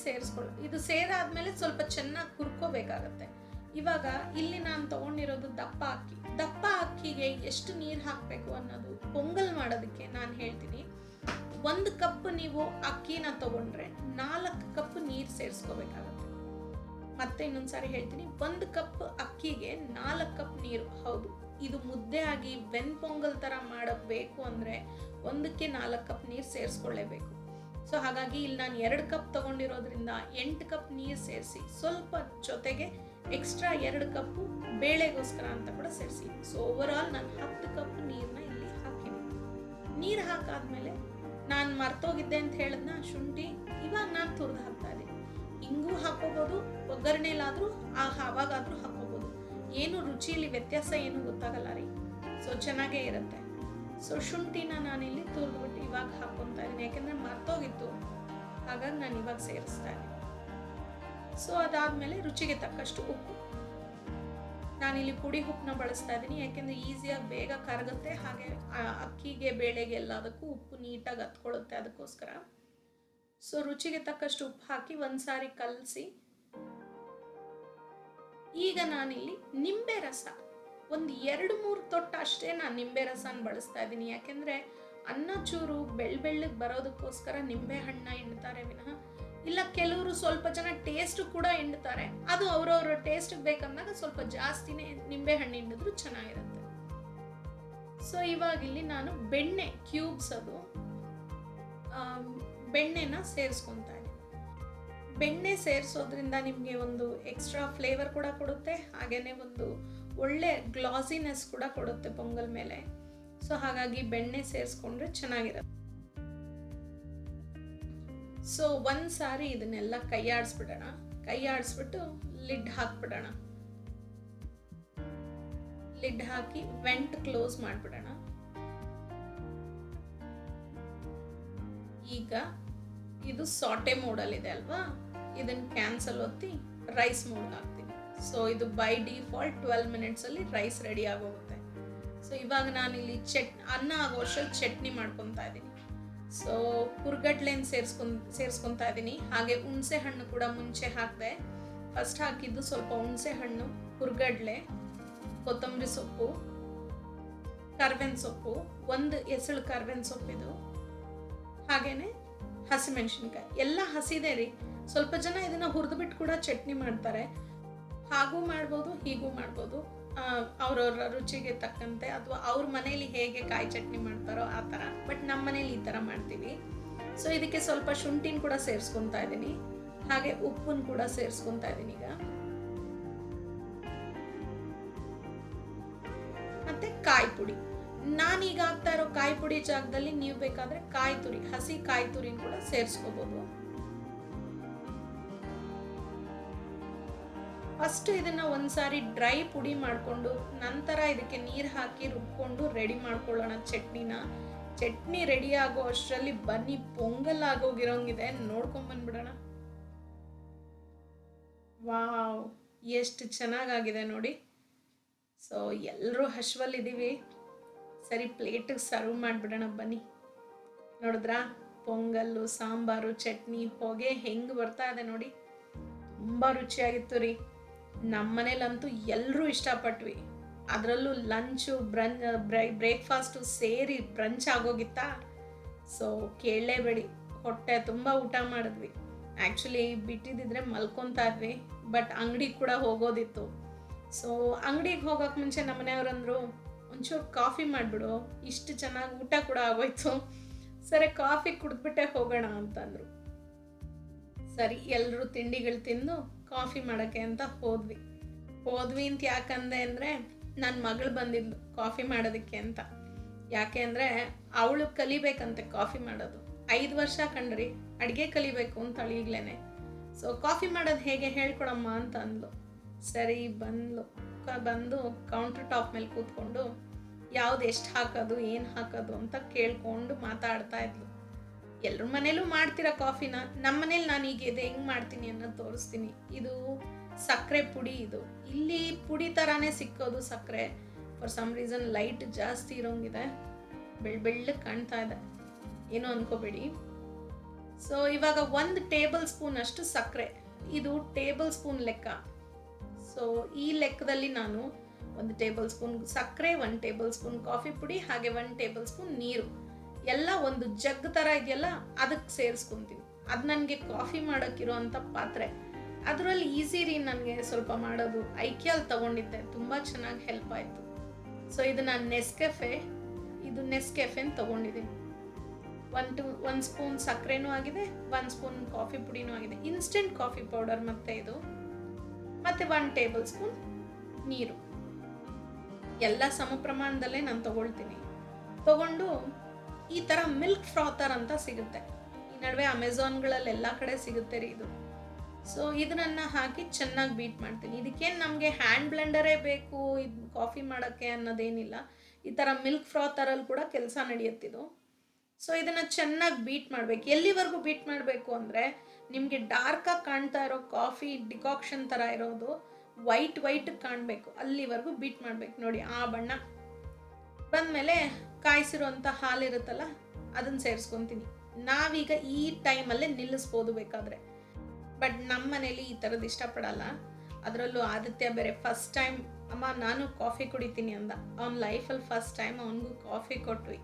ಇದು ಸೇರಾದ್ಮೇಲೆ ಸ್ವಲ್ಪ ಚೆನ್ನಾಗಿ ಹುರ್ಕೋಬೇಕಾಗತ್ತೆ. ಇವಾಗ ಇಲ್ಲಿ ನಾನು ತಗೊಂಡಿರೋದು ದಪ್ಪ ಅಕ್ಕಿಗೆ ಎಷ್ಟು ನೀರು ಹಾಕಬೇಕು ಅನ್ನೋದು ಪೊಂಗಲ್ ಮಾಡೋದಕ್ಕೆ ನಾನು ಹೇಳ್ತೀನಿ. 1 ಕಪ್ ನೀವು ಅಕ್ಕಿನ ತಗೊಂಡ್ರೆ 4 ಕಪ್ ನೀರು ಸೇರಿಸ್ಕೋಬೇಕಾಗತ್ತೆ. ಮತ್ತೆ ಇನ್ನೊಂದ್ಸಾರಿ ಹೇಳ್ತೀನಿ, 1 ಕಪ್ ಅಕ್ಕಿಗೆ 4 ಕಪ್ ನೀರು. ಹೌದು, ಇದು ಮುದ್ದೆ ಆಗಿ ಪೊಂಗಲ್ ತರ ಮಾಡಬೇಕು ಅಂದ್ರೆ 1ಕ್ಕೆ 4 ಕಪ್ ನೀರು ಸೇರಿಸ್ಕೊಳ್ಳೇಬೇಕು. ಸೊ ಹಾಗಾಗಿ ಇಲ್ಲಿ ನಾನು 2 ಕಪ್ ತಗೊಂಡಿರೋದ್ರಿಂದ 8 ಕಪ್ ನೀರು ಸೇರಿಸಿ, ಸ್ವಲ್ಪ ಜೊತೆಗೆ ಎಕ್ಸ್ಟ್ರಾ 2 ಕಪ್ ಬೇಳೆಗೋಸ್ಕರ ಅಂತ ಕೂಡ ಸೇರಿಸಿ. ಸೊ ಓವರ್ ಆಲ್ ನಾನು 10 ಕಪ್ ನೀರನ್ನ ಇಲ್ಲಿ ಹಾಕಿದ್ದೀನಿ. ನೀರು ಹಾಕಾದ್ಮೇಲೆ ನಾನು ಮರ್ತೋಗಿದ್ದೆ ಅಂತ ಹೇಳಿದ್ನ ಶುಂಠಿ ಇವಾಗ ನಾನು ತುರಿದು ಹಾಕ್ತಾ ಇದ್ದೀನಿ. ಹಿಂಗೂ ಹಾಕೋಬಹುದು, ಒಗ್ಗರಣೆಲಾದ್ರೂ ಅವಾಗಾದ್ರೂ ಹಾಕೋಬಹುದು. ಏನು ರುಚಿಯಲ್ಲಿ ವ್ಯತ್ಯಾಸ ಏನು ಗೊತ್ತಾಗಲ್ಲ ರೀ. ಸೊ ಚೆನ್ನಾಗೇ ಇರುತ್ತೆ. ಸೊ ಶುಂಠಿನ ನಾನಿಲ್ಲಿ ತುರಿದ್ಬಿಟ್ಟು ಇವಾಗ ಹಾಕೊತಾ ಇದ್ದೀನಿ, ಯಾಕೆಂದ್ರೆ ಮರ್ತೋಗಿತ್ತು, ಹಾಗಾಗಿ ನಾನು ಇವಾಗ ಸೇರಿಸ್ತಾ ಇದ್ದೀನಿ. ಸೊ ಅದಾದ್ಮೇಲೆ ರುಚಿಗೆ ತಕ್ಕಷ್ಟು ಉಪ್ಪು. ನಾನಿಲ್ಲಿ ಪುಡಿ ಉಪ್ಪನ್ನ ಬಳಸ್ತಾ ಇದ್ದೀನಿ, ಯಾಕೆಂದ್ರೆ ಈಸಿಯಾಗಿ ಬೇಗ ಕರಗುತ್ತೆ, ಹಾಗೆ ಅಕ್ಕಿಗೆ ಬೇಳೆಗೆ ಎಲ್ಲದಕ್ಕೂ ಉಪ್ಪು ನೀಟಾಗಿ ಹತ್ಕೊಳ್ಳುತ್ತೆ, ಅದಕ್ಕೋಸ್ಕರ. ಸೊ ರುಚಿಗೆ ತಕ್ಕಷ್ಟು ಉಪ್ಪು ಹಾಕಿ ಒಂದ್ಸಾರಿ ಕಲಸಿ, ಈಗ ನಾನಿಲ್ಲಿ ನಿಂಬೆ ರಸ ಒಂದು 2-3 ತೊಟ್ಟು ಅಷ್ಟೇ ನಾನು ನಿಂಬೆ ರಸನ ಬಳಸ್ತಾ ಇದ್ದೀನಿ. ಯಾಕೆಂದ್ರೆ ಅನ್ನ ಚೂರು ಬೆಳ್ಳಗೆ ಬರೋದಕ್ಕೋಸ್ಕರ ನಿಂಬೆ ಹಣ್ಣ ಹಿಂಡ್ತಾರೆ ವಿನಃ ಇಲ್ಲ, ಕೆಲವರು ಸ್ವಲ್ಪ ಜನ ಟೇಸ್ಟ್ ಕೂಡ ಹಿಂಡ್ತಾರೆ. ಅದು ಅವ್ರವ್ರ ಟೇಸ್ಟ್ ಬೇಕಂದಾಗ ಸ್ವಲ್ಪ ಜಾಸ್ತಿನೇ ನಿಂಬೆ ಹಣ್ಣು ಹಿಂಡಿದ್ರು ಚೆನ್ನಾಗಿರುತ್ತೆ. ಸೊ ಇವಾಗ ಇಲ್ಲಿ ನಾನು ಬೆಣ್ಣೆ ಕ್ಯೂಬ್ಸ್, ಅದು ಬೆಣ್ಣೆನ ಸೇರಿಸ್ಕೊಂತಾ ಇದ್ದೀನಿ. ಬೆಣ್ಣೆ ಸೇರಿಸೋದ್ರಿಂದ ನಿಮಗೆ ಒಂದು ಎಕ್ಸ್ಟ್ರಾ ಫ್ಲೇವರ್ ಕೂಡ ಕೊಡುತ್ತೆ, ಹಾಗೇನೆ ಒಂದು ಒಳ್ಳೆ ಗ್ಲಾಸಿನೆಸ್ ಕೂಡ ಕೊಡುತ್ತೆ ಪೊಂಗಲ್ ಮೇಲೆ. ಸೊ ಹಾಗಾಗಿ ಬೆಣ್ಣೆ ಸೇರಿಸ್ಕೊಂಡ್ರೆ ಚೆನ್ನಾಗಿರುತ್ತೆ. ಸೊ ಒಂದ್ಸಾರಿ ಇದನ್ನೆಲ್ಲ ಕೈ ಆಡಿಸ್ಬಿಟ್ಟು ಲಿಡ್ ಹಾಕ್ಬಿಡೋಣ. ಲಿಡ್ ಹಾಕಿ ವೆಂಟ್ ಕ್ಲೋಸ್ ಮಾಡ್ಬಿಡೋಣ. ಈಗ ಇದು ಸಾಟೆ ಮೋಡಲ್ಲಿದೆ ಅಲ್ವಾ, ಇದನ್ನ ಕ್ಯಾನ್ಸಲ್ ಒತ್ತಿ ರೈಸ್ ಮೋಡ್ ಹಾಕ್ತೀನಿ. ಸೊ ಇದು ಬೈ ಡಿಫಾಲ್ಟ್ 12 ಮಿನಿಟ್ಸ್ ಅಲ್ಲಿ ರೈಸ್ ರೆಡಿ ಆಗೋಗುತ್ತೆ. ಸೊ ಇವಾಗ ನಾನು ಇಲ್ಲಿ ಅನ್ನ ಆಗೋಷ್ಟರಲ್ಲಿ ಚಟ್ನಿ ಮಾಡ್ಕೊತಾ ಇದ್ದೀನಿ. ಸೊ ಹುರ್ಗಡ್ಲೆನ ಸೇರಿಸ್ಕೊತಾ ಇದ್ದೀನಿ. ಹಾಗೆ ಹುಣಸೆ ಹಣ್ಣು ಕೂಡ ಮುಂಚೆ ಹಾಕಿದೆ. ಫಸ್ಟ್ ಹಾಕಿದ್ದು ಸ್ವಲ್ಪ ಹುಣಸೆ ಹಣ್ಣು, ಹುರ್ಗಡ್ಲೆ, ಕೊತ್ತಂಬರಿ ಸೊಪ್ಪು, ಕರ್ಬೇವಿನ ಸೊಪ್ಪು, 1 ಎಸಳು ಕರ್ಬೇವಿನ ಸೊಪ್ಪಿದು, ಹಾಗೇನೆ ಹಸಿಮೆಣಸಿನ್ಕಾಯಿ. ಎಲ್ಲ ಹಸಿದೆ ರೀ. ಸ್ವಲ್ಪ ಜನ ಇದನ್ನ ಹುರಿದ್ಬಿಟ್ಟು ಕೂಡ ಚಟ್ನಿ ಮಾಡ್ತಾರೆ, ಹಾಗೂ ಮಾಡ್ಬೋದು ಹೀಗೂ ಮಾಡ್ಬೋದು, ಅವ್ರವ್ರ ರುಚಿಗೆ ತಕ್ಕಂತೆ, ಅಥವಾ ಅವ್ರ ಮನೇಲಿ ಹೇಗೆ ಕಾಯಿ ಚಟ್ನಿ ಮಾಡ್ತಾರೋ ಆ ಥರ. ಬಟ್ ನಮ್ಮ ಮನೇಲಿ ಈ ಥರ ಮಾಡ್ತೀವಿ. ಸೊ ಇದಕ್ಕೆ ಸ್ವಲ್ಪ ಶುಂಠಿನ ಕೂಡ ಸೇರಿಸ್ಕೊತಾ ಇದ್ದೀನಿ, ಹಾಗೆ ಉಪ್ಪನ್ನು ಕೂಡ ಸೇರಿಸ್ಕೊತಾ ಇದ್ದೀನಿ ಈಗ. ಮತ್ತೆ ಕಾಯಿ ಪುಡಿ, ನಾನೀಗ ಹಾಕ್ತಾ ಇರೋ ಕಾಯಿ ಪುಡಿ ಜಾಗದಲ್ಲಿ ನೀವು ಬೇಕಾದ್ರೆ ಹಸಿ ಕಾಯಿ ತುರಿನ ಕೂಡ ಸೇರಿಸ್ಕೋಬಹುದು. ಫಸ್ಟ್ ಇದನ್ನ ಒಂದ್ಸಾರಿ ಡ್ರೈ ಪುಡಿ ಮಾಡಿಕೊಂಡು ನಂತರ ಇದಕ್ಕೆ ನೀರು ಹಾಕಿ ರುಬ್ಕೊಂಡು ರೆಡಿ ಮಾಡ್ಕೊಳ್ಳೋಣ ಚಟ್ನಿ ರೆಡಿ ಆಗೋ ಅಷ್ಟರಲ್ಲಿ ಬನ್ನಿ ಪೊಂಗಲ್ ಆಗೋಗಿರೋಂಗಿದೆ, ನೋಡ್ಕೊಂಡ್ಬಂದ್ಬಿಡೋಣ. ವಾವ್, ಎಷ್ಟು ಚೆನ್ನಾಗಾಗಿದೆ ನೋಡಿ. ಸೊ ಎಲ್ಲರೂ ಹಶ್ವಲ್ಲಿದ್ದೀವಿ, ಸರಿ ಪ್ಲೇಟಿಗೆ ಸರ್ವ್ ಮಾಡಿಬಿಡೋಣ ಬನ್ನಿ. ನೋಡಿದ್ರಾ, ಪೊಂಗಲ್ಲು, ಸಾಂಬಾರು, ಚಟ್ನಿ, ಹೊಗೆ ಹೆಂಗೆ ಬರ್ತಾ ಇದೆ ನೋಡಿ. ತುಂಬ ರುಚಿಯಾಗಿತ್ತು ರೀ. ನಮ್ಮನೇಲಂತೂ ಎಲ್ಲರೂ ಇಷ್ಟಪಟ್ವಿ. ಅದರಲ್ಲೂ ಲಂಚು ಬ್ರೇಕ್ಫಾಸ್ಟು ಸೇರಿ ಬ್ರಂಚ್ ಆಗೋಗಿತ್ತಾ. ಸೊ ಕೇಳಲೇಬೇಡಿ, ಹೊಟ್ಟೆ ತುಂಬ ಊಟ ಮಾಡಿದ್ವಿ. ಆ್ಯಕ್ಚುಲಿ ಬಿಟ್ಟಿದ್ದಿದ್ರೆ ಮಲ್ಕೊತಾ ಇದ್ವಿ, ಬಟ್ ಅಂಗಡಿಗೆ ಕೂಡ ಹೋಗೋದಿತ್ತು. ಸೊ ಅಂಗಡಿಗೆ ಹೋಗೋಕೆ ಮುಂಚೆ ನಮ್ಮ ಮನೆಯವ್ರಂದ್ರು, ಒಂಚೂರು ಕಾಫಿ ಮಾಡಿಬಿಡು, ಇಷ್ಟು ಚೆನ್ನಾಗಿ ಊಟ ಕೂಡ ಆಗೋಯ್ತು, ಸರಿ ಕಾಫಿ ಕುಡಿದ್ಬಿಟ್ಟೆ ಹೋಗೋಣ ಅಂತಂದರು. ಸರಿ ಎಲ್ಲರೂ ತಿಂಡಿಗಳು ತಿಂದು ಕಾಫಿ ಮಾಡೋಕ್ಕೆ ಅಂತ ಹೋದ್ವಿ ಅಂತ ಯಾಕಂದೆ ಅಂದರೆ ನನ್ನ ಮಗಳು ಬಂದಿದ್ಲು ಕಾಫಿ ಮಾಡೋದಕ್ಕೆ ಅಂತ. ಯಾಕೆ ಅಂದರೆ ಅವಳು ಕಲಿಬೇಕಂತೆ ಕಾಫಿ ಮಾಡೋದು. 5 ವರ್ಷ ಕಂಡ್ರಿ, ಅಡುಗೆ ಕಲಿಬೇಕು ಅಂತ ಈಗಲೇ. ಸೊ ಕಾಫಿ ಮಾಡೋದು ಹೇಗೆ ಹೇಳ್ಕೊಡಮ್ಮ ಅಂತ ಅಂದ್ಲು. ಸರಿ ಬಂದು ಕೌಂಟರ್ ಟಾಪ್ ಮೇಲೆ ಕೂತ್ಕೊಂಡು ಯಾವ್ದು ಎಷ್ಟು ಹಾಕೋದು ಏನು ಹಾಕೋದು ಅಂತ ಕೇಳ್ಕೊಂಡು ಮಾತಾಡ್ತಾ ಇದ್ಲು. ಎಲ್ಲರ ಮನೇಲೂ ಮಾಡ್ತೀರಾ ಕಾಫಿನ, ನಮ್ಮ ಮನೇಲಿ ನಾನು ಈಗ ಇದು ಹೆಂಗೆ ಮಾಡ್ತೀನಿ ಅನ್ನೋದು ತೋರಿಸ್ತೀನಿ. ಇದು ಸಕ್ಕರೆ ಪುಡಿ, ಇದು ಇಲ್ಲಿ ಪುಡಿ ಥರಾನೇ ಸಿಕ್ಕೋದು ಸಕ್ಕರೆ. ಫಾರ್ ಸಮ್ ರೀಸನ್ ಲೈಟ್ ಜಾಸ್ತಿ ಇರೋಂಗಿದೆ, ಬೆಳ್ಳಗೆ ಕಾಣ್ತಾ ಇದೆ. ಏನೋ ಅನ್ಕೋಬೇಡಿ. ಸೊ ಇವಾಗ 1 ಟೇಬಲ್ ಸ್ಪೂನ್ ಅಷ್ಟು ಸಕ್ಕರೆ, ಇದು ಟೇಬಲ್ ಸ್ಪೂನ್ ಲೆಕ್ಕ. ಸೊ ಈ ಲೆಕ್ಕದಲ್ಲಿ ನಾನು 1 ಟೇಬಲ್ ಸ್ಪೂನ್ ಸಕ್ಕರೆ, 1 ಟೇಬಲ್ ಸ್ಪೂನ್ ಕಾಫಿ ಪುಡಿ, ಹಾಗೆ 1 ಟೇಬಲ್ ಸ್ಪೂನ್ ನೀರು ಎಲ್ಲ ಒಂದು ಜಗ್ ಥರ ಇದೆಯಲ್ಲ ಅದಕ್ಕೆ ಸೇರಿಸ್ಕೊತೀನಿ. ಅದು ನನಗೆ ಕಾಫಿ ಮಾಡೋಕ್ಕಿರೋ ಅಂಥ ಪಾತ್ರೆ. ಅದರಲ್ಲಿ ಈಸಿ ರೀ ನನಗೆ ಸ್ವಲ್ಪ ಮಾಡೋದು. ಐಕ್ಯಾಲ್ ತೊಗೊಂಡಿದ್ದೆ, ತುಂಬ ಚೆನ್ನಾಗಿ ಹೆಲ್ಪ್ ಆಯಿತು. ಸೊ ಇದು ನಾನು ನೆಸ್ಕೆಫೆನ್ ತೊಗೊಂಡಿದ್ದೀನಿ. 1 ಸ್ಪೂನ್ ಸಕ್ಕರೆನೂ ಆಗಿದೆ, 1 ಸ್ಪೂನ್ ಕಾಫಿ ಪುಡಿನೂ ಆಗಿದೆ, ಇನ್ಸ್ಟೆಂಟ್ ಕಾಫಿ ಪೌಡರ್ ಮತ್ತೆ 1 ಟೇಬಲ್ ಸ್ಪೂನ್ ನೀರು. ಎಲ್ಲ ಸಮ ಪ್ರಮಾಣದಲ್ಲೇ ನಾನು ತಗೊಂಡು ಈ ಥರ ಮಿಲ್ಕ್ ಫ್ರಾತರ್ ಅಂತ ಸಿಗುತ್ತೆ. ಈ ನಡುವೆ ಅಮೆಝಾನ್ಗಳಲ್ಲಿ ಎಲ್ಲ ಕಡೆ ಸಿಗುತ್ತೆ ರೀ ಇದು. ಸೊ ಇದನ್ನ ಹಾಕಿ ಚೆನ್ನಾಗಿ ಬೀಟ್ ಮಾಡ್ತೀನಿ. ಇದಕ್ಕೇನು ನಮಗೆ ಹ್ಯಾಂಡ್ ಬ್ಲೆಂಡರೇ ಬೇಕು ಇದು ಕಾಫಿ ಮಾಡೋಕ್ಕೆ ಅನ್ನೋದೇನಿಲ್ಲ. ಈ ಥರ ಮಿಲ್ಕ್ ಫ್ರಾತರಲ್ಲಿ ಕೂಡ ಕೆಲಸ ನಡೆಯುತ್ತಿದ್ದು. ಸೊ ಇದನ್ನು ಚೆನ್ನಾಗಿ ಬೀಟ್ ಮಾಡಬೇಕು. ಎಲ್ಲಿವರೆಗೂ ಬೀಟ್ ಮಾಡಬೇಕು ಅಂದರೆ ನಿಮಗೆ ಡಾರ್ಕಾಗಿ ಕಾಣ್ತಾ ಇರೋ ಕಾಫಿ ಡಿಕಾಕ್ಷನ್ ಥರ ಇರೋದು ವೈಟ್ ಕಾಣಬೇಕು, ಅಲ್ಲಿವರೆಗೂ ಬೀಟ್ ಮಾಡಬೇಕು. ನೋಡಿ ಆ ಬಣ್ಣ ಬಂದಮೇಲೆ ಕಾಯಿಸಿರೋಂಥ ಹಾಲಿರುತ್ತಲ್ಲ ಅದನ್ನು ಸೇರಿಸ್ಕೊತೀನಿ. ನಾವೀಗ ಈ ಟೈಮಲ್ಲೇ ನಿಲ್ಲಿಸ್ಬೋದು ಬೇಕಾದರೆ, ಬಟ್ ನಮ್ಮ ಮನೇಲಿ ಈ ಥರದ್ದು ಇಷ್ಟಪಡಲ್ಲ. ಅದರಲ್ಲೂ ಆದಿತ್ಯ ಬೇರೆ ಫಸ್ಟ್ ಟೈಮ್ ಅಮ್ಮ ನಾನು ಕಾಫಿ ಕುಡಿತೀನಿ ಅಂದ. ಅವ್ನ ಲೈಫಲ್ಲಿ ಫಸ್ಟ್ ಟೈಮ್ ಅವನಿಗೂ ಕಾಫಿ ಕೊಟ್ವಿ.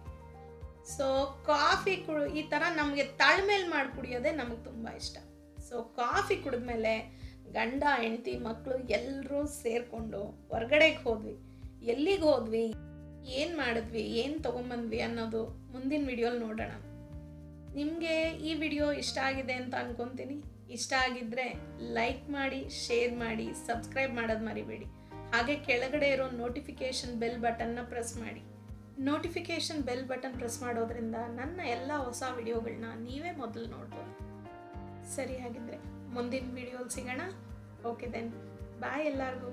ಸೊ ಕಾಫಿ ಈ ಥರ ನಮಗೆ ತಾಳ್ಮೇಲೆ ಮಾಡಿ ಕುಡಿಯೋದೇ ನಮಗೆ ತುಂಬ ಇಷ್ಟ. ಸೊ ಕಾಫಿ ಕುಡಿದ್ಮೇಲೆ ಗಂಡ ಹೆಂಡತಿ ಮಕ್ಕಳು ಎಲ್ಲರೂ ಸೇರಿಕೊಂಡು ಹೊರ್ಗಡೆಗೆ ಹೋದ್ವಿ. ಎಲ್ಲಿಗೆ ಹೋದ್ವಿ, ಏನು ಮಾಡಿದ್ವಿ, ಏನು ತೊಗೊಂಬಂದ್ವಿ ಅನ್ನೋದು ಮುಂದಿನ ವಿಡಿಯೋಲಿ ನೋಡೋಣ. ನಿಮಗೆ ಈ ವಿಡಿಯೋ ಇಷ್ಟ ಆಗಿದೆ ಅಂತ ಅನ್ಕೊತೀನಿ. ಇಷ್ಟ ಆಗಿದ್ದರೆ ಲೈಕ್ ಮಾಡಿ, ಶೇರ್ ಮಾಡಿ, ಸಬ್ಸ್ಕ್ರೈಬ್ ಮಾಡೋದು ಮರಿಬೇಡಿ. ಹಾಗೆ ಕೆಳಗಡೆ ಇರೋ ನೋಟಿಫಿಕೇಷನ್ ಬೆಲ್ ಬಟನ್ನ ಪ್ರೆಸ್ ಮಾಡಿ. ನೋಟಿಫಿಕೇಷನ್ ಬೆಲ್ ಬಟನ್ ಪ್ರೆಸ್ ಮಾಡೋದ್ರಿಂದ ನನ್ನ ಎಲ್ಲ ಹೊಸ ವಿಡಿಯೋಗಳನ್ನ ನೀವೇ ಮೊದಲು ನೋಡ್ಬೋದು. ಸರಿ, ಹಾಗಿದ್ರೆ ಮುಂದಿನ ವಿಡಿಯೋಲಿ ಸಿಗೋಣ. ಓಕೆ ದೆನ್, ಬಾಯ್ ಎಲ್ಲರಿಗೂ.